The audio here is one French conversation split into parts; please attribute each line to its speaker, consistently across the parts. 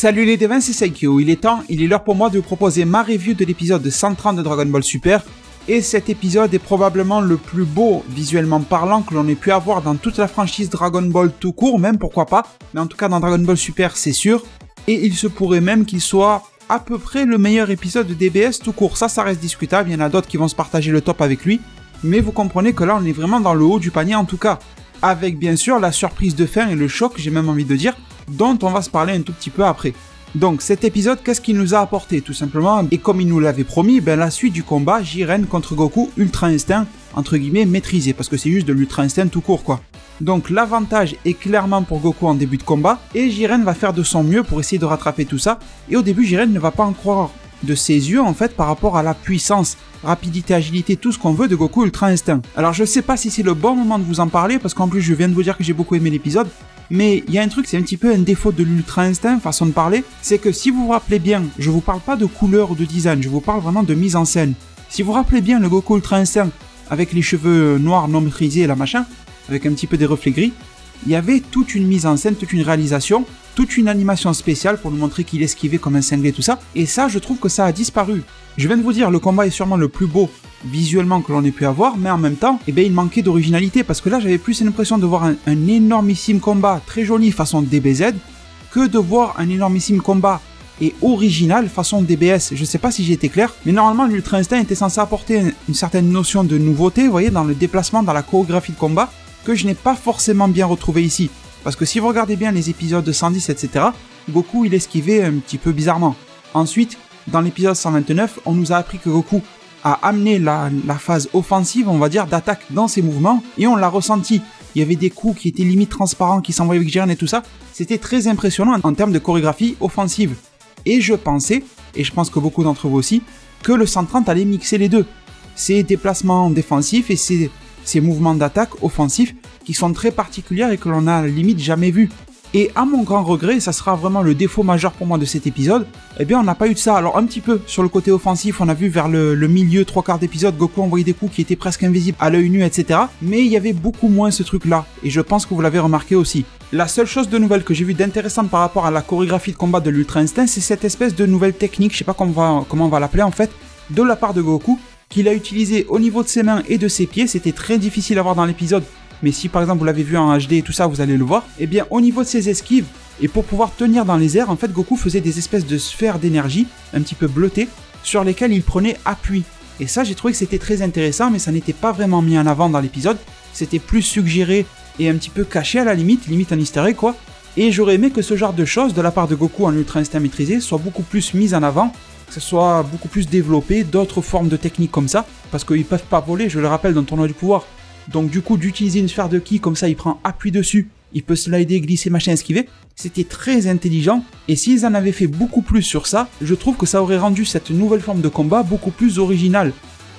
Speaker 1: Salut les devins, c'est Saikyo, il est l'heure pour moi de vous proposer ma review de l'épisode 130 de Dragon Ball Super. Et cet épisode est probablement le plus beau, visuellement parlant, que l'on ait pu avoir dans toute la franchise Dragon Ball tout court, même pourquoi pas. Mais en tout cas dans Dragon Ball Super, c'est sûr. Et il se pourrait même qu'il soit à peu près le meilleur épisode de DBS tout court. Ça reste discutable, il y en a d'autres qui vont se partager le top avec lui. Mais vous comprenez que là, on est vraiment dans le haut du panier en tout cas. Avec bien sûr la surprise de fin et le choc, j'ai même envie de dire, dont on va se parler un tout petit peu après. Donc cet épisode, qu'est-ce qu'il nous a apporté tout simplement? Et comme il nous l'avait promis, la suite du combat Jiren contre Goku Ultra Instinct, entre guillemets maîtrisé, parce que c'est juste de l'Ultra Instinct tout court quoi. Donc l'avantage est clairement pour Goku en début de combat, et Jiren va faire de son mieux pour essayer de rattraper tout ça, et au début Jiren ne va pas en croire de ses yeux en fait par rapport à la puissance, rapidité, agilité, tout ce qu'on veut de Goku Ultra Instinct. Alors je sais pas si c'est le bon moment de vous en parler, parce qu'en plus je viens de vous dire que j'ai beaucoup aimé l'épisode, mais il y a un truc, c'est un petit peu un défaut de l'Ultra Instinct, façon de parler, c'est que si vous vous rappelez bien, je vous parle pas de couleur ou de design, je vous parle vraiment de mise en scène. Si vous vous rappelez bien le Goku Ultra Instinct, avec les cheveux noirs non maîtrisés là machin, avec un petit peu des reflets gris, il y avait toute une mise en scène, toute une réalisation, toute une animation spéciale pour nous montrer qu'il esquivait comme un cinglé, tout ça, et ça je trouve que ça a disparu. Je viens de vous dire, le combat est sûrement le plus beau visuellement que l'on ait pu avoir, mais en même temps, il manquait d'originalité, parce que là j'avais plus l'impression de voir un énormissime combat très joli façon DBZ, que de voir un énormissime combat et original façon DBS. Je sais pas si j'ai été clair, mais normalement l'Ultra Instinct était censé apporter une certaine notion de nouveauté, vous voyez, dans le déplacement, dans la chorégraphie de combat, que je n'ai pas forcément bien retrouvé ici. Parce que si vous regardez bien les épisodes de 110, etc., Goku il esquivait un petit peu bizarrement. Ensuite, dans l'épisode 129, on nous a appris que Goku a amené la phase offensive, on va dire, d'attaque dans ses mouvements, et on l'a ressenti. Il y avait des coups qui étaient limite transparents, qui s'envoyaient avec Jiren et tout ça. C'était très impressionnant en termes de chorégraphie offensive. Et je pensais, et je pense que beaucoup d'entre vous aussi, que le 130 allait mixer les deux. Ces déplacements défensifs et ces mouvements d'attaque offensifs qui sont très particuliers et que l'on a limite jamais vu. Et à mon grand regret, ça sera vraiment le défaut majeur pour moi de cet épisode, on n'a pas eu de ça. Alors un petit peu sur le côté offensif, on a vu vers le milieu, 3/4 d'épisode, Goku envoyait des coups qui étaient presque invisibles à l'œil nu, etc. Mais il y avait beaucoup moins ce truc-là, et je pense que vous l'avez remarqué aussi. La seule chose de nouvelle que j'ai vu d'intéressante par rapport à la chorégraphie de combat de l'Ultra Instinct, c'est cette espèce de nouvelle technique, je sais pas comment on va l'appeler en fait, de la part de Goku, qu'il a utilisé au niveau de ses mains et de ses pieds. C'était très difficile à voir dans l'épisode, mais si par exemple vous l'avez vu en HD et tout ça, vous allez le voir. Au niveau de ses esquives, et pour pouvoir tenir dans les airs, en fait Goku faisait des espèces de sphères d'énergie, un petit peu bleutées, sur lesquelles il prenait appui. Et ça j'ai trouvé que c'était très intéressant, mais ça n'était pas vraiment mis en avant dans l'épisode, c'était plus suggéré et un petit peu caché à la limite un easter egg quoi. Et j'aurais aimé que ce genre de choses de la part de Goku en Ultra Instinct maîtrisé soit beaucoup plus mis en avant, que ce soit beaucoup plus développé, d'autres formes de techniques comme ça, parce qu'ils peuvent pas voler, je le rappelle, dans le tournoi du pouvoir. Donc du coup, d'utiliser une sphère de ki, comme ça il prend appui dessus, il peut slider, glisser, machin, esquiver, c'était très intelligent, et s'ils en avaient fait beaucoup plus sur ça, je trouve que ça aurait rendu cette nouvelle forme de combat beaucoup plus originale.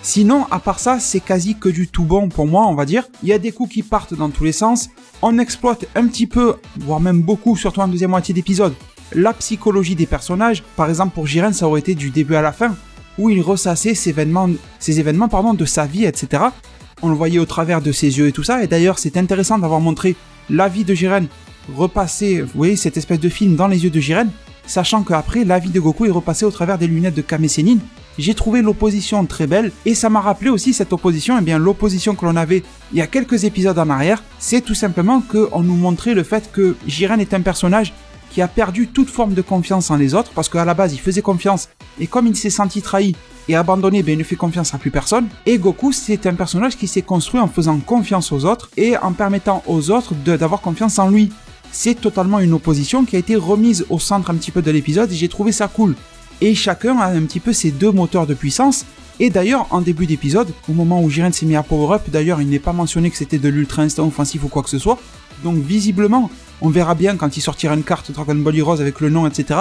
Speaker 1: Sinon, à part ça, c'est quasi que du tout bon pour moi, on va dire. Il y a des coups qui partent dans tous les sens, on exploite un petit peu, voire même beaucoup, surtout en deuxième moitié d'épisode, la psychologie des personnages. Par exemple pour Jiren, ça aurait été du début à la fin, où il ressassait ces événements de sa vie, etc. On le voyait au travers de ses yeux et tout ça, et d'ailleurs c'est intéressant d'avoir montré la vie de Jiren repasser, vous voyez cette espèce de film dans les yeux de Jiren, sachant qu'après la vie de Goku est repassée au travers des lunettes de Kame Sennin. J'ai trouvé l'opposition très belle, et ça m'a rappelé aussi cette opposition, l'opposition que l'on avait il y a quelques épisodes en arrière, c'est tout simplement qu'on nous montrait le fait que Jiren est un personnage qui a perdu toute forme de confiance en les autres, parce qu'à la base il faisait confiance, et comme il s'est senti trahi et abandonné, il ne fait confiance à plus personne. Et Goku, c'est un personnage qui s'est construit en faisant confiance aux autres, et en permettant aux autres d'avoir confiance en lui. C'est totalement une opposition qui a été remise au centre un petit peu de l'épisode, et j'ai trouvé ça cool. Et chacun a un petit peu ses deux moteurs de puissance, et d'ailleurs en début d'épisode, au moment où Jiren s'est mis à power up, d'ailleurs il n'est pas mentionné que c'était de l'Ultra Instinct offensif ou quoi que ce soit, donc visiblement, on verra bien quand il sortira une carte Dragon Ball Heroes avec le nom, etc.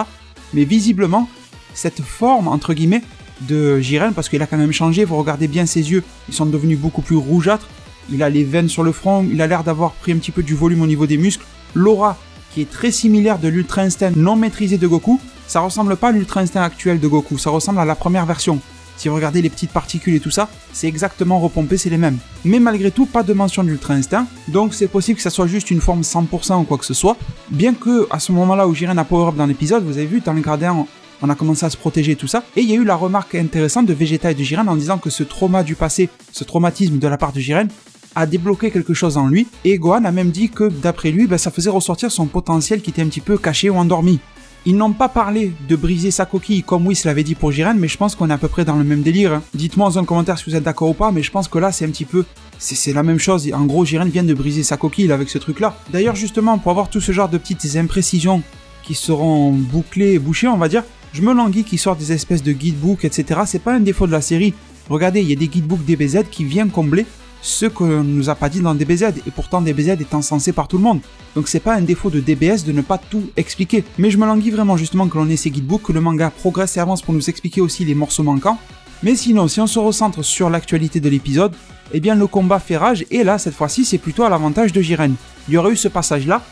Speaker 1: Mais visiblement, cette forme, entre guillemets, de Jiren, parce qu'il a quand même changé, vous regardez bien ses yeux, ils sont devenus beaucoup plus rougeâtres, il a les veines sur le front, il a l'air d'avoir pris un petit peu du volume au niveau des muscles, l'aura qui est très similaire de l'Ultra Instinct non maîtrisé de Goku, ça ressemble pas à l'Ultra Instinct actuel de Goku, ça ressemble à la première version. Si vous regardez les petites particules et tout ça, c'est exactement repompé, c'est les mêmes. Mais malgré tout, pas de mention d'Ultra Instinct, donc c'est possible que ça soit juste une forme 100% ou quoi que ce soit. Bien que, à ce moment-là où Jiren a power-up dans l'épisode, vous avez vu, dans le gradin, on a commencé à se protéger et tout ça, et il y a eu la remarque intéressante de Vegeta et de Jiren en disant que ce trauma du passé, ce traumatisme de la part de Jiren, a débloqué quelque chose en lui, et Gohan a même dit que, d'après lui, ça faisait ressortir son potentiel qui était un petit peu caché ou endormi. Ils n'ont pas parlé de briser sa coquille comme Whis l'avait dit pour Jiren, mais je pense qu'on est à peu près dans le même délire. Dites-moi en zone commentaire si vous êtes d'accord ou pas, mais je pense que là c'est un petit peu... C'est la même chose, en gros Jiren vient de briser sa coquille avec ce truc là. D'ailleurs justement, pour avoir tout ce genre de petites imprécisions qui seront bouclées et bouchées on va dire, je me languis qu'ils sortent des espèces de guidebooks etc. C'est pas un défaut de la série. Regardez, il y a des guidebooks DBZ qui viennent combler ce qu'on nous a pas dit dans DBZ, et pourtant DBZ étant censé par tout le monde. Donc c'est pas un défaut de DBS de ne pas tout expliquer. Mais je me languis vraiment justement que l'on ait ces guidebooks, que le manga progresse et avance pour nous expliquer aussi les morceaux manquants. Mais sinon, si on se recentre sur l'actualité de l'épisode, eh bien le combat fait rage, et là cette fois-ci c'est plutôt à l'avantage de Jiren. Il y aurait eu ce passage là,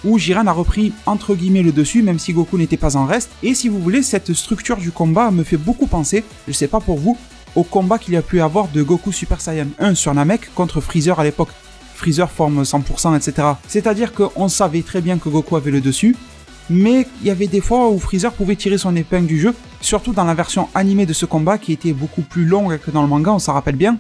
Speaker 1: où Jiren a repris entre guillemets le dessus, même si Goku n'était pas en reste, et si vous voulez, cette structure du combat me fait beaucoup penser, je sais pas pour vous, au combat qu'il y a pu avoir de Goku Super Saiyan 1 sur Namek contre Freezer à l'époque. Freezer forme 100%, etc. C'est-à-dire qu'on savait très bien que Goku avait le dessus, mais il y avait des fois où Freezer pouvait tirer son épingle du jeu, surtout dans la version animée de ce combat qui était beaucoup plus longue que dans le manga, on s'en rappelle bien.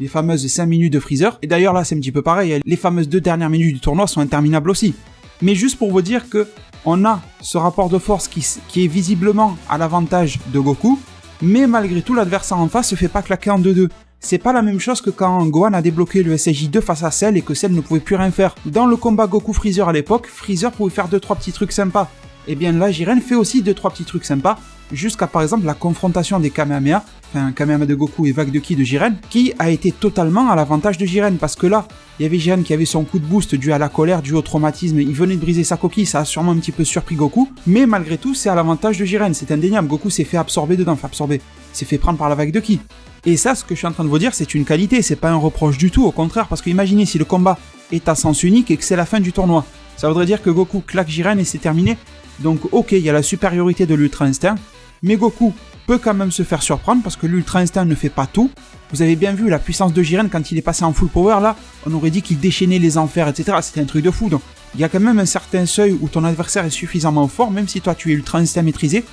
Speaker 1: Les fameuses 5 minutes de Freezer, et d'ailleurs là c'est un petit peu pareil, les fameuses 2 dernières minutes du tournoi sont interminables aussi. Mais juste pour vous dire que on a ce rapport de force qui est visiblement à l'avantage de Goku, mais malgré tout l'adversaire en face se fait pas claquer en 2-2. C'est pas la même chose que quand Gohan a débloqué le SSJ2 face à Cell et que Cell ne pouvait plus rien faire. Dans le combat Goku-Freezer à l'époque, Freezer pouvait faire 2-3 petits trucs sympas. Et bien là, Jiren fait aussi 2-3 petits trucs sympas, jusqu'à par exemple la confrontation des Kamehameha, enfin Kamehameha de Goku et Vague de Ki de Jiren, qui a été totalement à l'avantage de Jiren, parce que là, il y avait Jiren qui avait son coup de boost dû à la colère, dû au traumatisme, il venait de briser sa coquille, ça a sûrement un petit peu surpris Goku, mais malgré tout, c'est à l'avantage de Jiren, c'est indéniable, Goku s'est fait absorber dedans, s'est fait prendre par la Vague de Ki. Et ça, ce que je suis en train de vous dire, c'est une qualité, c'est pas un reproche du tout, au contraire, parce que imaginez si le combat est à sens unique et que c'est la fin du tournoi. Ça voudrait dire que Goku claque Jiren et c'est terminé. Donc ok, il y a la supériorité de l'Ultra Instinct, mais Goku peut quand même se faire surprendre parce que l'Ultra Instinct ne fait pas tout. Vous avez bien vu la puissance de Jiren quand il est passé en full power là, on aurait dit qu'il déchaînait les enfers, etc. C'était un truc de fou. Donc il y a quand même un certain seuil où ton adversaire est suffisamment fort, même si toi tu es Ultra Instinct maîtrisé,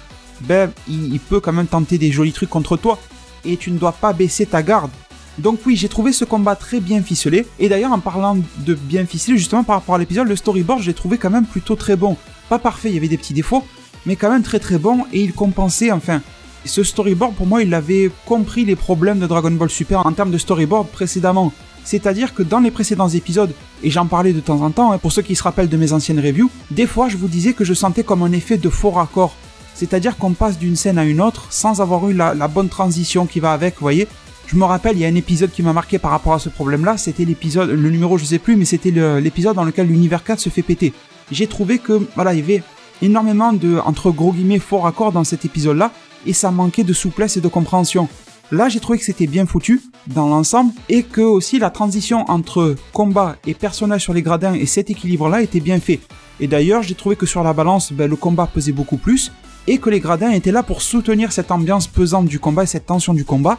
Speaker 1: il peut quand même tenter des jolis trucs contre toi, et tu ne dois pas baisser ta garde. Donc oui, j'ai trouvé ce combat très bien ficelé, et d'ailleurs en parlant de bien ficelé, justement par rapport à l'épisode, le storyboard je l'ai trouvé quand même plutôt très bon. Pas parfait, il y avait des petits défauts, mais quand même très très bon, et il compensait, enfin, ce storyboard pour moi il avait compris les problèmes de Dragon Ball Super en termes de storyboard précédemment. C'est-à-dire que dans les précédents épisodes, et j'en parlais de temps en temps, pour ceux qui se rappellent de mes anciennes reviews, des fois je vous disais que je sentais comme un effet de faux raccord. C'est-à-dire qu'on passe d'une scène à une autre sans avoir eu la bonne transition qui va avec, vous voyez. Je me rappelle, il y a un épisode qui m'a marqué par rapport à ce problème-là, c'était l'épisode, le numéro je sais plus, mais c'était l'épisode dans lequel l'univers 4 se fait péter. J'ai trouvé que, voilà, il y avait énormément de, entre gros guillemets, faux raccords dans cet épisode-là, et ça manquait de souplesse et de compréhension. Là, j'ai trouvé que c'était bien foutu, dans l'ensemble, et que aussi la transition entre combat et personnage sur les gradins et cet équilibre-là était bien fait. Et d'ailleurs, j'ai trouvé que sur la balance, le combat pesait beaucoup plus, et que les gradins étaient là pour soutenir cette ambiance pesante du combat et cette tension du combat,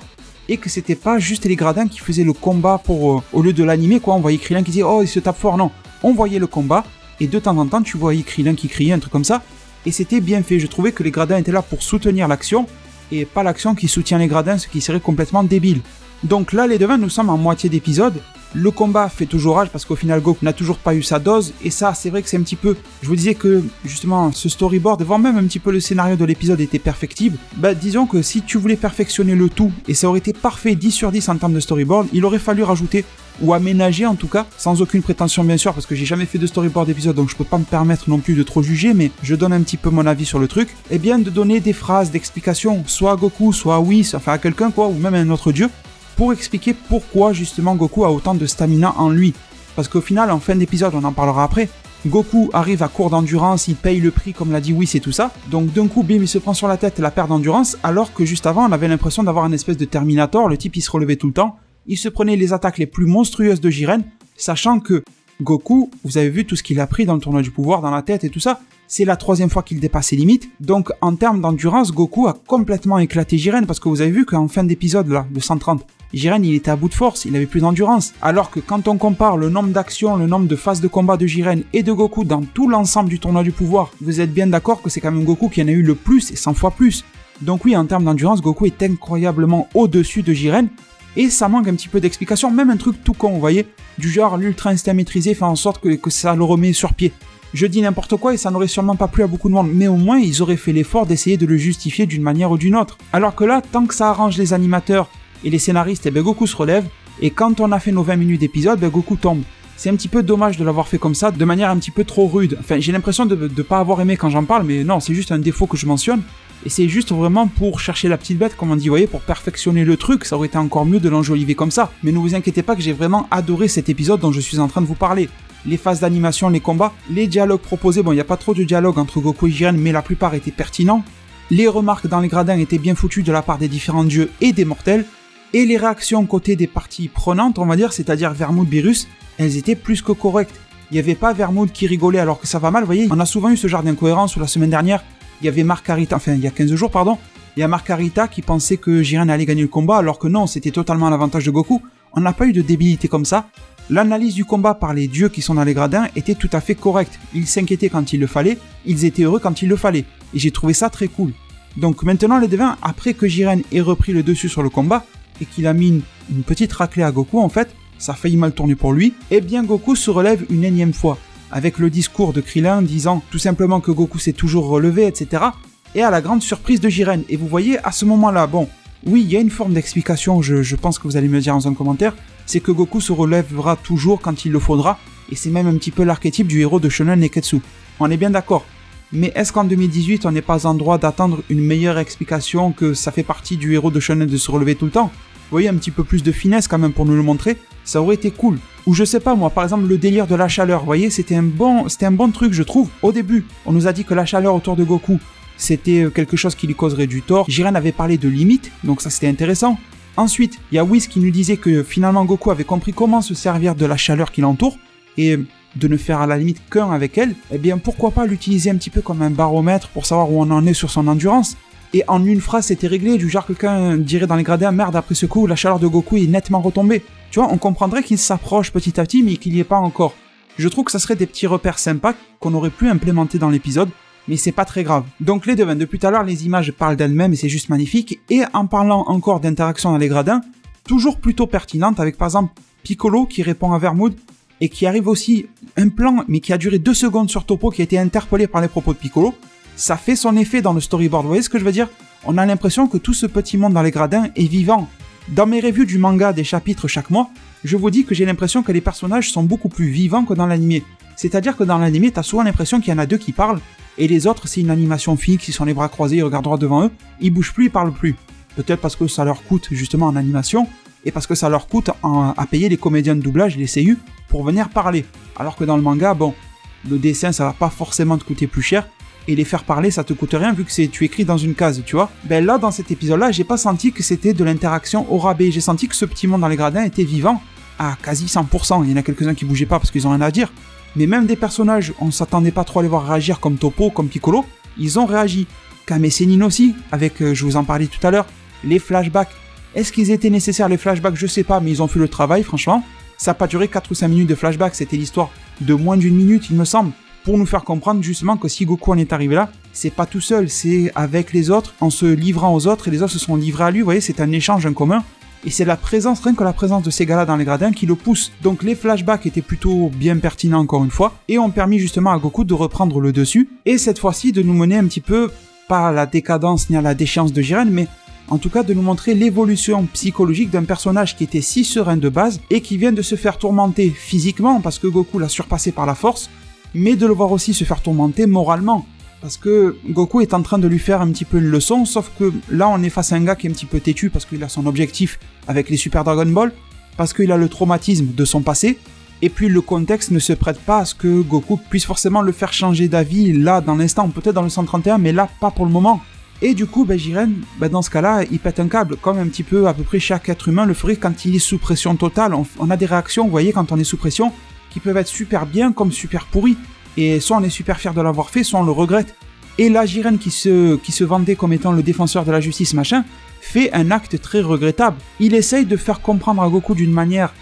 Speaker 1: et que c'était pas juste les gradins qui faisaient le combat pour, au lieu de l'animer, quoi, on voyait Krillin qui disait « Oh, il se tape fort », non. On voyait le combat, et de temps en temps, tu voyais Krillin qui criait, un truc comme ça, et c'était bien fait. Je trouvais que les gradins étaient là pour soutenir l'action, et pas l'action qui soutient les gradins, ce qui serait complètement débile. Donc là, les devins, nous sommes en moitié d'épisode. Le combat fait toujours rage parce qu'au final Goku n'a toujours pas eu sa dose, et ça c'est vrai que c'est un petit peu, je vous disais que justement ce storyboard, voire même un petit peu le scénario de l'épisode était perfectible, disons que si tu voulais perfectionner le tout, et ça aurait été parfait 10 sur 10 en termes de storyboard, il aurait fallu rajouter, ou aménager en tout cas, sans aucune prétention bien sûr, parce que j'ai jamais fait de storyboard d'épisode donc je peux pas me permettre non plus de trop juger, mais je donne un petit peu mon avis sur le truc, et bien de donner des phrases d'explication, soit à Goku, soit à Whis, enfin à quelqu'un quoi, ou même à un autre dieu, pour expliquer pourquoi justement Goku a autant de stamina en lui. Parce qu'au final, en fin d'épisode, on en parlera après, Goku arrive à court d'endurance, il paye le prix comme l'a dit Whis et tout ça, donc d'un coup, bim, il se prend sur la tête la perte d'endurance, alors que juste avant, on avait l'impression d'avoir une espèce de Terminator, le type il se relevait tout le temps, il se prenait les attaques les plus monstrueuses de Jiren, sachant que Goku, vous avez vu tout ce qu'il a pris dans le tournoi du pouvoir, dans la tête et tout ça. C'est la 3e fois qu'il dépasse ses limites. Donc, en termes d'endurance, Goku a complètement éclaté Jiren, parce que vous avez vu qu'en fin d'épisode, là, de 130, Jiren, il était à bout de force, il avait plus d'endurance. Alors que quand on compare le nombre d'actions, le nombre de phases de combat de Jiren et de Goku dans tout l'ensemble du tournoi du pouvoir, vous êtes bien d'accord que c'est quand même Goku qui en a eu le plus et 100 fois plus. Donc oui, en termes d'endurance, Goku est incroyablement au-dessus de Jiren. Et ça manque un petit peu d'explication, même un truc tout con, vous voyez, du genre l'ultra instinct maîtrisé fait en sorte que ça le remet sur pied. Je dis n'importe quoi et ça n'aurait sûrement pas plu à beaucoup de monde, mais au moins ils auraient fait l'effort d'essayer de le justifier d'une manière ou d'une autre. Alors que là, tant que ça arrange les animateurs et les scénaristes, Goku se relève, et quand on a fait nos 20 minutes d'épisode, Goku tombe. C'est un petit peu dommage de l'avoir fait comme ça, de manière un petit peu trop rude. Enfin, j'ai l'impression de pas avoir aimé quand j'en parle, mais non, c'est juste un défaut que je mentionne. Et c'est juste vraiment pour chercher la petite bête, comme on dit, vous voyez, pour perfectionner le truc, ça aurait été encore mieux de l'enjoliver comme ça. Mais ne vous inquiétez pas que j'ai vraiment adoré cet épisode dont je suis en train de vous parler. Les phases d'animation, les combats, les dialogues proposés, bon, il n'y a pas trop de dialogue entre Goku et Jiren, mais la plupart étaient pertinents. Les remarques dans les gradins étaient bien foutues de la part des différents dieux et des mortels. Et les réactions côté des parties prenantes, on va dire, c'est-à-dire Vermouth, Beerus, elles étaient plus que correctes. Il n'y avait pas Vermouth qui rigolait alors que ça va mal, vous voyez, on a souvent eu ce genre d'incohérence où la semaine dernière, il y avait Margarita, enfin il y a 15 jours, pardon, il y a Margarita qui pensait que Jiren allait gagner le combat alors que non, c'était totalement à l'avantage de Goku. On n'a pas eu de débilité comme ça. L'analyse du combat par les dieux qui sont dans les gradins était tout à fait correcte. Ils s'inquiétaient quand il le fallait, ils étaient heureux quand il le fallait. Et j'ai trouvé ça très cool. Donc maintenant les devins, après que Jiren ait repris le dessus sur le combat, et qu'il a mis une petite raclée à Goku en fait, ça a failli mal tourner pour lui, et bien Goku se relève une énième fois, avec le discours de Krillin disant tout simplement que Goku s'est toujours relevé, etc. Et à la grande surprise de Jiren. Et vous voyez, à ce moment-là, bon, oui, il y a une forme d'explication, je pense que vous allez me le dire en zone commentaire, c'est que Goku se relèvera toujours quand il le faudra, et c'est même un petit peu l'archétype du héros de Shonen Neketsu. On est bien d'accord. Mais est-ce qu'en 2018, on n'est pas en droit d'attendre une meilleure explication que ça fait partie du héros de Shonen de se relever tout le temps ? Vous voyez, un petit peu plus de finesse quand même pour nous le montrer, ça aurait été cool. Ou je sais pas moi, par exemple le délire de la chaleur, vous voyez, c'était un bon truc je trouve. Au début, on nous a dit que la chaleur autour de Goku, c'était quelque chose qui lui causerait du tort. Jiren avait parlé de limite, donc ça c'était intéressant. Ensuite, il y a Whis qui nous disait que finalement Goku avait compris comment se servir de la chaleur qui l'entoure, et de ne faire à la limite qu'un avec elle, eh bien pourquoi pas l'utiliser un petit peu comme un baromètre pour savoir où on en est sur son endurance. Et en une phrase c'était réglé, du genre quelqu'un dirait dans les gradins, merde après ce coup la chaleur de Goku est nettement retombée. Tu vois, on comprendrait qu'il s'approche petit à petit mais qu'il n'y est pas encore. Je trouve que ça serait des petits repères sympas qu'on aurait pu implémenter dans l'épisode, mais c'est pas très grave. Donc les devins, depuis tout à l'heure les images parlent d'elles-mêmes et c'est juste magnifique, et en parlant encore d'interaction dans les gradins, toujours plutôt pertinente avec par exemple Piccolo qui répond à Vermouth, et qui arrive aussi un plan, mais qui a duré 2 secondes sur Toppo, qui a été interpellé par les propos de Piccolo, ça fait son effet dans le storyboard, vous voyez ce que je veux dire ? On a l'impression que tout ce petit monde dans les gradins est vivant. Dans mes reviews du manga des chapitres chaque mois, je vous dis que j'ai l'impression que les personnages sont beaucoup plus vivants que dans l'animé. C'est-à-dire que dans l'animé, t'as souvent l'impression qu'il y en a 2 qui parlent, et les autres, c'est une animation fixe, ils sont les bras croisés, ils regardent droit devant eux, ils bougent plus, ils parlent plus. Peut-être parce que ça leur coûte justement en animation, et parce que ça leur coûte à payer les comédiens de doublage, les CU, pour venir parler. Alors que dans le manga, bon, le dessin, ça va pas forcément te coûter plus cher, et les faire parler, ça te coûte rien vu que tu écris dans une case, tu vois. Ben là, dans cet épisode-là, j'ai pas senti que c'était de l'interaction au rabais. J'ai senti que ce petit monde dans les gradins était vivant à quasi 100%. Il y en a quelques-uns qui bougeaient pas parce qu'ils ont rien à dire. Mais même des personnages, on s'attendait pas trop à les voir réagir comme Toppo, comme Piccolo, ils ont réagi. Kame Sennin aussi, avec, je vous en parlais tout à l'heure, les flashbacks. Est-ce qu'ils étaient nécessaires les flashbacks ? Je sais pas, mais ils ont fait le travail, franchement. Ça n'a pas duré 4 ou 5 minutes de flashback, c'était l'histoire de moins d'1 minute, il me semble, pour nous faire comprendre justement que si Goku en est arrivé là, c'est pas tout seul, c'est avec les autres, en se livrant aux autres, et les autres se sont livrés à lui, vous voyez, c'est un échange en commun, et c'est la présence, rien que la présence de ces gars-là dans les gradins qui le pousse. Donc les flashbacks étaient plutôt bien pertinents encore une fois, et ont permis justement à Goku de reprendre le dessus, et cette fois-ci de nous mener un petit peu, pas à la décadence ni à la déchéance de Jiren, mais en tout cas de nous montrer l'évolution psychologique d'un personnage qui était si serein de base et qui vient de se faire tourmenter physiquement parce que Goku l'a surpassé par la force, mais de le voir aussi se faire tourmenter moralement parce que Goku est en train de lui faire un petit peu une leçon, sauf que là on est face à un gars qui est un petit peu têtu parce qu'il a son objectif avec les Super Dragon Ball, parce qu'il a le traumatisme de son passé, et puis le contexte ne se prête pas à ce que Goku puisse forcément le faire changer d'avis là dans l'instant, peut-être dans le 131, mais là pas pour le moment. Et du coup, Jiren, dans ce cas-là, il pète un câble, comme un petit peu à peu près chaque être humain le ferait quand il est sous pression totale. On a des réactions, vous voyez, quand on est sous pression, qui peuvent être super bien comme super pourris. Et soit on est super fier de l'avoir fait, soit on le regrette. Et là, Jiren qui se vendait comme étant le défenseur de la justice machin, fait un acte très regrettable. Il essaye de faire comprendre à Goku d'une manière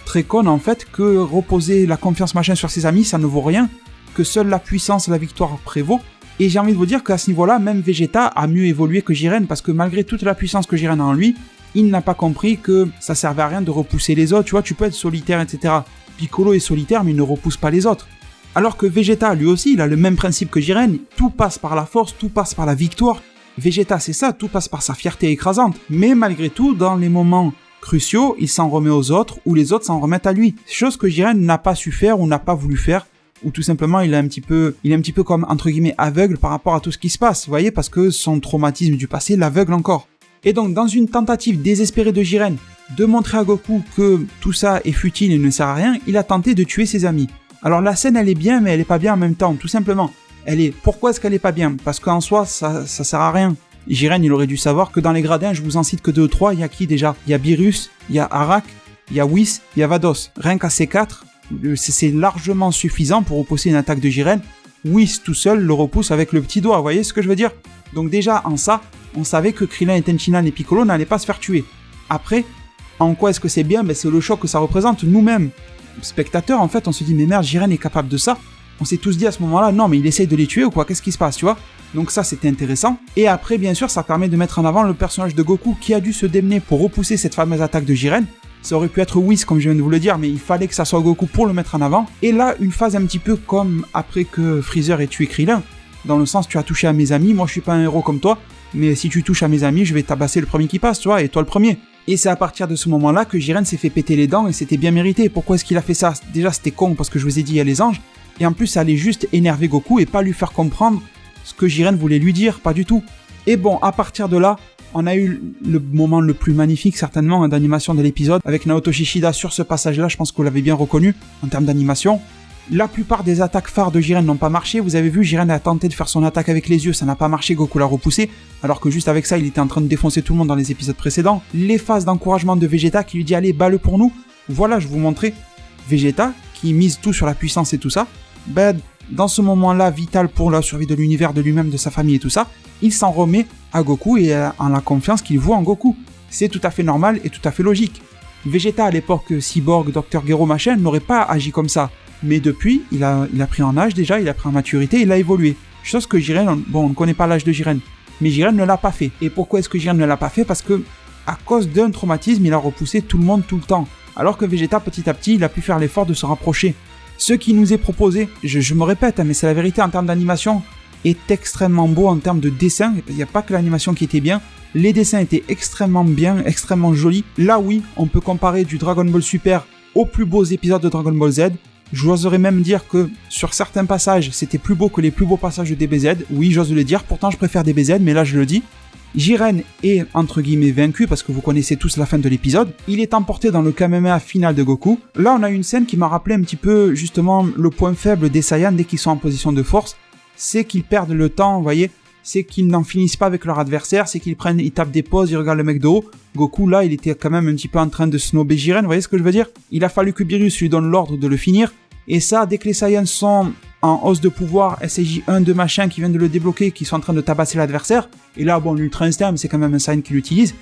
Speaker 1: très conne en fait, que reposer la confiance machin sur ses amis, ça ne vaut rien, que seule la puissance et la victoire prévaut. Et j'ai envie de vous dire qu'à ce niveau-là, même Vegeta a mieux évolué que Jiren, parce que malgré toute la puissance que Jiren a en lui, il n'a pas compris que ça servait à rien de repousser les autres, tu vois, tu peux être solitaire, etc. Piccolo est solitaire, mais il ne repousse pas les autres. Alors que Vegeta, lui aussi, il a le même principe que Jiren, tout passe par la force, tout passe par la victoire. Vegeta, c'est ça, tout passe par sa fierté écrasante. Mais malgré tout, dans les moments cruciaux, il s'en remet aux autres, ou les autres s'en remettent à lui. Chose que Jiren n'a pas su faire, ou n'a pas voulu faire, ou tout simplement il est un petit peu comme, entre guillemets, aveugle par rapport à tout ce qui se passe, vous voyez, parce que son traumatisme du passé l'aveugle encore. Et donc, dans une tentative désespérée de Jiren de montrer à Goku que tout ça est futile et ne sert à rien, il a tenté de tuer ses amis. Alors la scène elle est bien, mais elle est pas bien en même temps, tout simplement. Pourquoi est-ce qu'elle est pas bien? Parce qu'en soi, ça sert à rien. Jiren, il aurait dû savoir que dans les gradins, je vous en cite que 2 ou 3, il y a qui déjà? Il y a Beerus, il y a Arak, il y a Whis, il y a Vados. Rien qu'à ces 4, c'est largement suffisant pour repousser une attaque de Jiren. Whis tout seul le repousse avec le petit doigt, vous voyez ce que je veux dire? Donc déjà, en ça, on savait que Krillin et Tenshinhan et Piccolo n'allaient pas se faire tuer. Après, en quoi est-ce que c'est bien? C'est le choc que ça représente nous-mêmes. Spectateurs, en fait, on se dit mais merde, Jiren est capable de ça. On s'est tous dit à ce moment-là, non mais il essaye de les tuer ou quoi, qu'est-ce qui se passe, tu vois? Donc ça c'était intéressant. Et après bien sûr ça permet de mettre en avant le personnage de Goku qui a dû se démener pour repousser cette fameuse attaque de Jiren. Ça aurait pu être Whis comme je viens de vous le dire, mais il fallait que ça soit Goku pour le mettre en avant. Et là une phase un petit peu comme après que Freezer ait tué Krillin, dans le sens tu as touché à mes amis, moi je suis pas un héros comme toi, mais si tu touches à mes amis je vais tabasser le premier qui passe, tu vois, et toi le premier. Et c'est à partir de ce moment-là que Jiren s'est fait péter les dents et c'était bien mérité. Pourquoi est-ce qu'il a fait ça? Déjà c'était con parce que je vous ai dit il y a les anges, et en plus ça allait juste énerver Goku et pas lui faire comprendre ce que Jiren voulait lui dire, pas du tout. Et bon, à partir de là, on a eu le moment le plus magnifique certainement d'animation de l'épisode, avec Naoto Shishida sur ce passage-là, je pense que vous l'avez bien reconnu en termes d'animation. La plupart des attaques phares de Jiren n'ont pas marché, vous avez vu, Jiren a tenté de faire son attaque avec les yeux, ça n'a pas marché, Goku l'a repoussé, alors que juste avec ça, il était en train de défoncer tout le monde dans les épisodes précédents. Les phases d'encouragement de Vegeta qui lui dit « Allez, bats-le pour nous », voilà, je vous montrais. Vegeta, qui mise tout sur la puissance et tout ça, dans ce moment-là, vital pour la survie de l'univers, de lui-même, de sa famille et tout ça, il s'en remet à Goku et en la confiance qu'il voit en Goku. C'est tout à fait normal et tout à fait logique. Vegeta, à l'époque Cyborg, Dr. Gero, machin, n'aurait pas agi comme ça. Mais depuis, il a pris en âge déjà, il a pris en maturité, il a évolué. Chose que Jiren, on ne connaît pas l'âge de Jiren, mais Jiren ne l'a pas fait. Et pourquoi est-ce que Jiren ne l'a pas fait? Parce que, à cause d'un traumatisme, il a repoussé tout le monde tout le temps. Alors que Vegeta, petit à petit, il a pu faire l'effort de se rapprocher. Ce qui nous est proposé, je me répète, mais c'est la vérité en termes d'animation, est extrêmement beau en termes de dessin. Il n'y a pas que l'animation qui était bien, les dessins étaient extrêmement bien, extrêmement jolis. Là oui, on peut comparer du Dragon Ball Super aux plus beaux épisodes de Dragon Ball Z. J'oserais même dire que sur certains passages, c'était plus beau que les plus beaux passages de DBZ. Oui, j'ose le dire, pourtant je préfère DBZ, mais là je le dis. Jiren est entre guillemets vaincu parce que vous connaissez tous la fin de l'épisode. Il est emporté dans le Kamehameha final de Goku. Là on a une scène qui m'a rappelé un petit peu justement le point faible des Saiyans dès qu'ils sont en position de force. C'est qu'ils perdent le temps, vous voyez. C'est qu'ils n'en finissent pas avec leur adversaire, c'est qu'ils tapent des pauses, ils regardent le mec de haut. Goku là il était quand même un petit peu en train de snobber Jiren, vous voyez ce que je veux dire? Il a fallu que Beerus lui donne l'ordre de le finir. Et ça, dès que les Saiyans sont en hausse de pouvoir, SJ1 de machin qui vient de le débloquer, qui sont en train de tabasser l'adversaire, et là, bon, l'Ultra Instinct, c'est quand même un Saiyan qui l'utilise,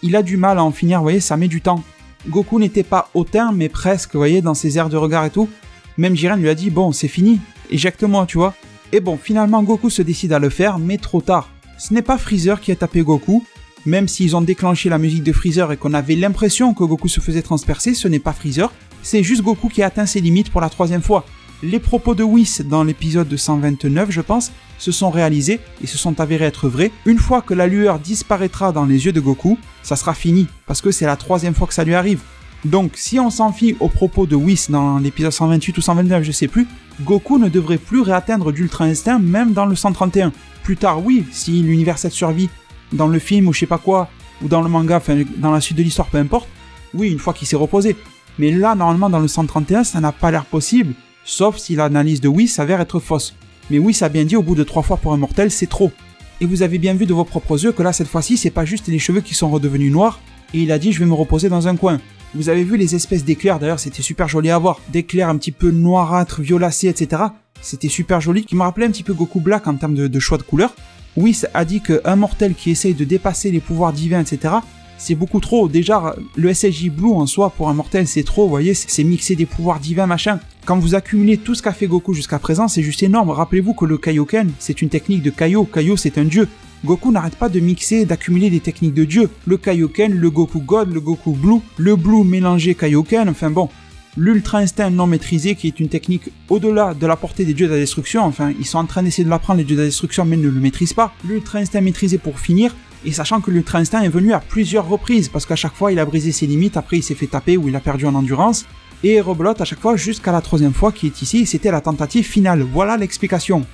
Speaker 1: il a du mal à en finir, vous voyez, ça met du temps. Goku n'était pas hautain, mais presque, vous voyez, dans ses airs de regard et tout. Même Jiren lui a dit, bon, c'est fini, éjecte-moi, tu vois. Et bon, finalement, Goku se décide à le faire, mais trop tard. Ce n'est pas Freezer qui a tapé Goku, même s'ils ont déclenché la musique de Freezer et qu'on avait l'impression que Goku se faisait transpercer, ce n'est pas Freezer. C'est juste Goku qui a atteint ses limites pour la 3e fois. Les propos de Whis dans l'épisode de 129, je pense, se sont réalisés et se sont avérés être vrais. Une fois que la lueur disparaîtra dans les yeux de Goku, ça sera fini, parce que c'est la 3e fois que ça lui arrive. Donc, si on s'en fie aux propos de Whis dans l'épisode 128 ou 129, je sais plus, Goku ne devrait plus réatteindre d'Ultra Instinct, même dans le 131. Plus tard, oui, si l'univers 7 survit dans le film ou je sais pas quoi, ou dans le manga, enfin dans la suite de l'histoire, peu importe, oui, une fois qu'il s'est reposé. Mais là, normalement, dans le 131, ça n'a pas l'air possible, sauf si l'analyse de Whis s'avère être fausse. Mais Whis a bien dit, au bout de 3 fois pour un mortel, c'est trop. Et vous avez bien vu de vos propres yeux que là, cette fois-ci, c'est pas juste les cheveux qui sont redevenus noirs, et il a dit, je vais me reposer dans un coin. Vous avez vu les espèces d'éclairs, d'ailleurs c'était super joli à voir, d'éclairs un petit peu noirâtres, violacés, etc. C'était super joli, qui me rappelait un petit peu Goku Black en termes de choix de couleurs. Whis a dit qu'un mortel qui essaye de dépasser les pouvoirs divins, etc., c'est beaucoup trop. Déjà, le SSJ Blue en soi, pour un mortel, c'est trop, vous voyez, c'est mixer des pouvoirs divins, machin. Quand vous accumulez tout ce qu'a fait Goku jusqu'à présent, c'est juste énorme. Rappelez-vous que le Kaioken, c'est une technique de Kaio. Kaio, c'est un dieu. Goku n'arrête pas de mixer, d'accumuler des techniques de dieu. Le Kaioken, le Goku God, le Goku Blue, le Blue mélangé Kaioken, enfin bon. L'Ultra Instinct non maîtrisé, qui est une technique au-delà de la portée des dieux de la destruction. Enfin, ils sont en train d'essayer de l'apprendre, les dieux de la destruction, mais ne le maîtrisent pas. L'Ultra Instinct maîtrisé pour finir. Et sachant que l'Ultra Instinct est venu à plusieurs reprises, parce qu'à chaque fois il a brisé ses limites, après il s'est fait taper ou il a perdu en endurance, et rebelote à chaque fois jusqu'à la 3e fois qui est ici, c'était la tentative finale. Voilà l'explication.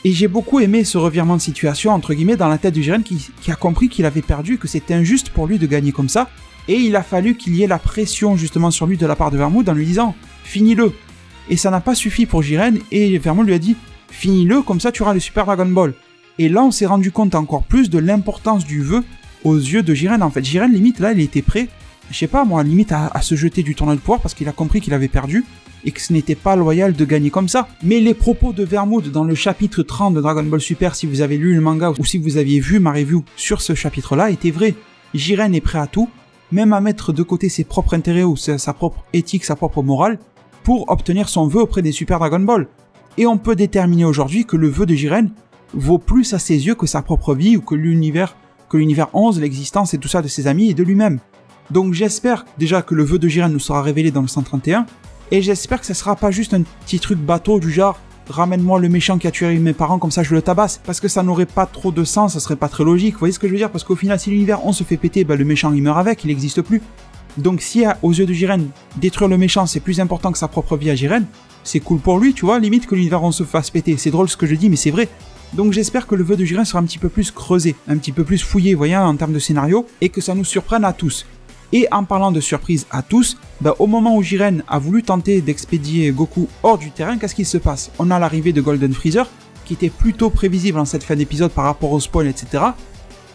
Speaker 1: Et j'ai beaucoup aimé ce revirement de situation, entre guillemets, dans la tête de Jiren qui a compris qu'il avait perdu, que c'était injuste pour lui de gagner comme ça, et il a fallu qu'il y ait la pression justement sur lui de la part de Vermouth en lui disant « finis-le ». Et ça n'a pas suffi pour Jiren, et Vermouth lui a dit « finis-le, comme ça tu auras le Super Dragon Ball ». Et là, on s'est rendu compte encore plus de l'importance du vœu aux yeux de Jiren. En fait, Jiren, limite, là, il était prêt, je sais pas moi, limite à se jeter du tournoi de pouvoir parce qu'il a compris qu'il avait perdu et que ce n'était pas loyal de gagner comme ça. Mais les propos de Vermouth dans le chapitre 30 de Dragon Ball Super, si vous avez lu le manga ou si vous aviez vu ma review sur ce chapitre-là, étaient vrais. Jiren est prêt à tout, même à mettre de côté ses propres intérêts ou sa propre éthique, sa propre morale, pour obtenir son vœu auprès des Super Dragon Ball. Et on peut déterminer aujourd'hui que le vœu de Jiren vaut plus à ses yeux que sa propre vie ou que l'univers 11, l'existence et tout ça de ses amis et de lui-même. Donc j'espère déjà que le vœu de Jiren nous sera révélé dans le 131, et j'espère que ça sera pas juste un petit truc bateau du genre « ramène-moi le méchant qui a tué mes parents, comme ça je le tabasse », parce que ça n'aurait pas trop de sens, ça serait pas très logique, vous voyez ce que je veux dire? Parce qu'au final, si l'univers 11 se fait péter, le méchant il meurt avec, il n'existe plus. Donc si aux yeux de Jiren, détruire le méchant c'est plus important que sa propre vie à Jiren, c'est cool pour lui, tu vois, limite que l'univers 11 se fasse péter. C'est drôle ce que je dis, mais c'est vrai. Donc j'espère que le vœu de Jiren sera un petit peu plus creusé, un petit peu plus fouillé, voyez, en termes de scénario, et que ça nous surprenne à tous. Et en parlant de surprise à tous, au moment où Jiren a voulu tenter d'expédier Goku hors du terrain, qu'est-ce qui se passe? On a l'arrivée de Golden Freezer, qui était plutôt prévisible en cette fin d'épisode par rapport au spoil, etc.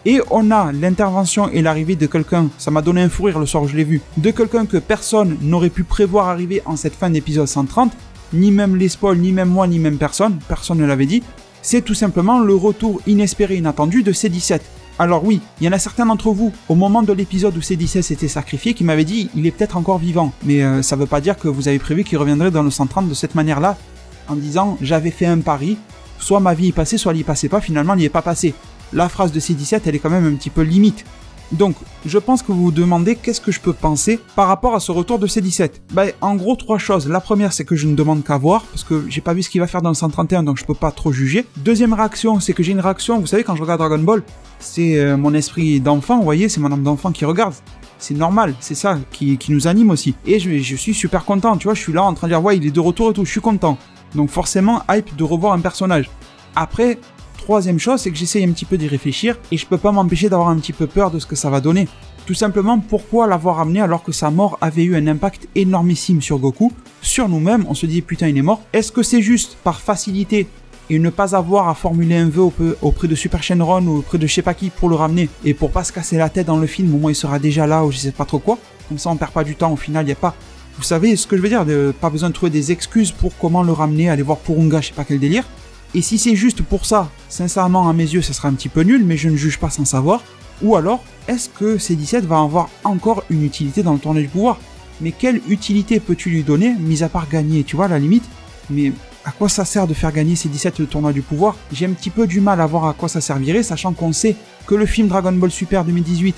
Speaker 1: Et on a l'intervention et l'arrivée de quelqu'un, ça m'a donné un fou rire le soir où je l'ai vu, de quelqu'un que personne n'aurait pu prévoir arriver en cette fin d'épisode 130, ni même les spoils, ni même moi, ni même personne ne l'avait dit. C'est tout simplement le retour inespéré, inattendu de C-17. Alors oui, il y en a certains d'entre vous, au moment de l'épisode où C-17 s'était sacrifié, qui m'avaient dit il est peut-être encore vivant. Mais ça veut pas dire que vous avez prévu qu'il reviendrait dans le 130 de cette manière-là, en disant j'avais fait un pari, soit ma vie y passait, soit elle y passait pas, finalement elle n'y est pas passée. La phrase de C-17, elle est quand même un petit peu limite. Donc, je pense que vous vous demandez qu'est-ce que je peux penser par rapport à ce retour de C-17. En gros, 3 choses. La première, c'est que je ne demande qu'à voir, parce que j'ai pas vu ce qu'il va faire dans le 131, donc je peux pas trop juger. Deuxième réaction, c'est que j'ai une réaction, vous savez, quand je regarde Dragon Ball, c'est mon esprit d'enfant, vous voyez, c'est mon âme d'enfant qui regarde. C'est normal, c'est ça qui nous anime aussi. Et je suis super content, tu vois, je suis là en train de dire, ouais, il est de retour et tout, je suis content. Donc forcément, hype de revoir un personnage. Après, troisième chose, c'est que j'essaye un petit peu d'y réfléchir et je peux pas m'empêcher d'avoir un petit peu peur de ce que ça va donner. Tout simplement, pourquoi l'avoir amené alors que sa mort avait eu un impact énormissime sur Goku, sur nous-mêmes, on se dit putain il est mort. Est-ce que c'est juste par facilité et ne pas avoir à formuler un vœu auprès de Super Shenron ou auprès de je sais pas qui pour le ramener et pour pas se casser la tête dans le film au moins il sera déjà là ou je sais pas trop quoi, comme ça on perd pas du temps, au final il y a pas... Vous savez ce que je veux dire, pas besoin de trouver des excuses pour comment le ramener, aller voir Purunga, je sais pas quel délire. Et si c'est juste pour ça, sincèrement à mes yeux ça sera un petit peu nul, mais je ne juge pas sans savoir. Ou alors, est-ce que C-17 va avoir encore une utilité dans le tournoi du pouvoir? Mais quelle utilité peux-tu lui donner, mis à part gagner, tu vois, à la limite? Mais à quoi ça sert de faire gagner C-17 le tournoi du pouvoir? J'ai un petit peu du mal à voir à quoi ça servirait, sachant qu'on sait que le film Dragon Ball Super 2018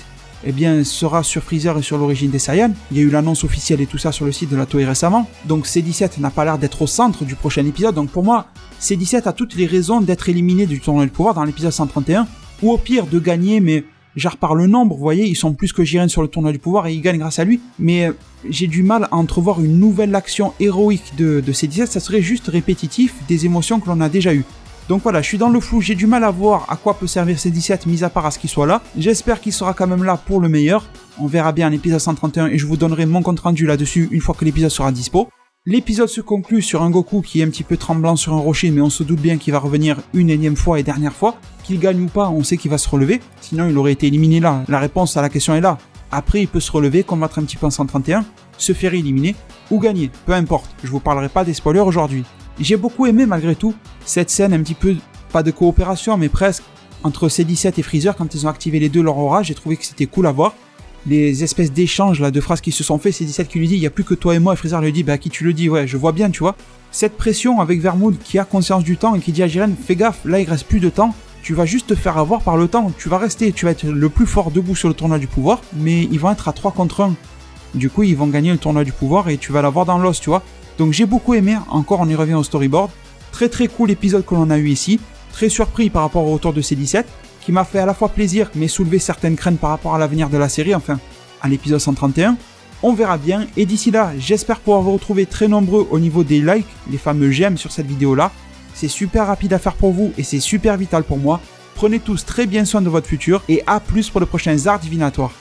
Speaker 1: sera sur Freezer et sur l'origine des Saiyans. Il y a eu l'annonce officielle et tout ça sur le site de la Toei récemment. Donc C-17 n'a pas l'air d'être au centre du prochain épisode. Donc pour moi, C-17 a toutes les raisons d'être éliminé du tournoi du pouvoir dans l'épisode 131. Ou au pire de gagner, mais genre par le nombre, vous voyez, ils sont plus que Jiren sur le tournoi du pouvoir et ils gagnent grâce à lui. Mais j'ai du mal à entrevoir une nouvelle action héroïque de C-17. Ça serait juste répétitif des émotions que l'on a déjà eues. Donc voilà, je suis dans le flou, j'ai du mal à voir à quoi peut servir C-17, mis à part à ce qu'il soit là. J'espère qu'il sera quand même là pour le meilleur. On verra bien l'épisode 131 et je vous donnerai mon compte rendu là-dessus une fois que l'épisode sera dispo. L'épisode se conclut sur un Goku qui est un petit peu tremblant sur un rocher, mais on se doute bien qu'il va revenir une énième fois et dernière fois. Qu'il gagne ou pas, on sait qu'il va se relever, sinon il aurait été éliminé là. La réponse à la question est là. Après, il peut se relever, combattre un petit peu en 131, se faire éliminer ou gagner, peu importe. Je vous parlerai pas des spoilers aujourd'hui. J'ai beaucoup aimé malgré tout cette scène un petit peu, pas de coopération, mais presque, entre C17 et Freezer quand ils ont activé les deux leur aura. J'ai trouvé que c'était cool à voir. Les espèces d'échanges là, de phrases qui se sont fait, C17 qui lui dit il n'y a plus que toi et moi, et Freezer lui dit bah à qui tu le dis, ouais je vois bien tu vois. Cette pression avec Vermoud qui a conscience du temps et qui dit à Jiren fais gaffe, là il reste plus de temps, tu vas juste te faire avoir par le temps, tu vas être le plus fort debout sur le tournoi du pouvoir, mais ils vont être à 3 contre 1. Du coup ils vont gagner le tournoi du pouvoir et tu vas l'avoir dans l'os tu vois. Donc j'ai beaucoup aimé, encore on y revient au storyboard, très cool épisode que l'on a eu ici, très surpris par rapport au retour de C17, qui m'a fait à la fois plaisir mais soulever certaines craintes par rapport à l'avenir de la série, enfin à l'épisode 131. On verra bien, et d'ici là, j'espère pouvoir vous retrouver très nombreux au niveau des likes, les fameux j'aime sur cette vidéo là. C'est super rapide à faire pour vous et c'est super vital pour moi. Prenez tous très bien soin de votre futur et à plus pour le prochain Zard Divinatoire.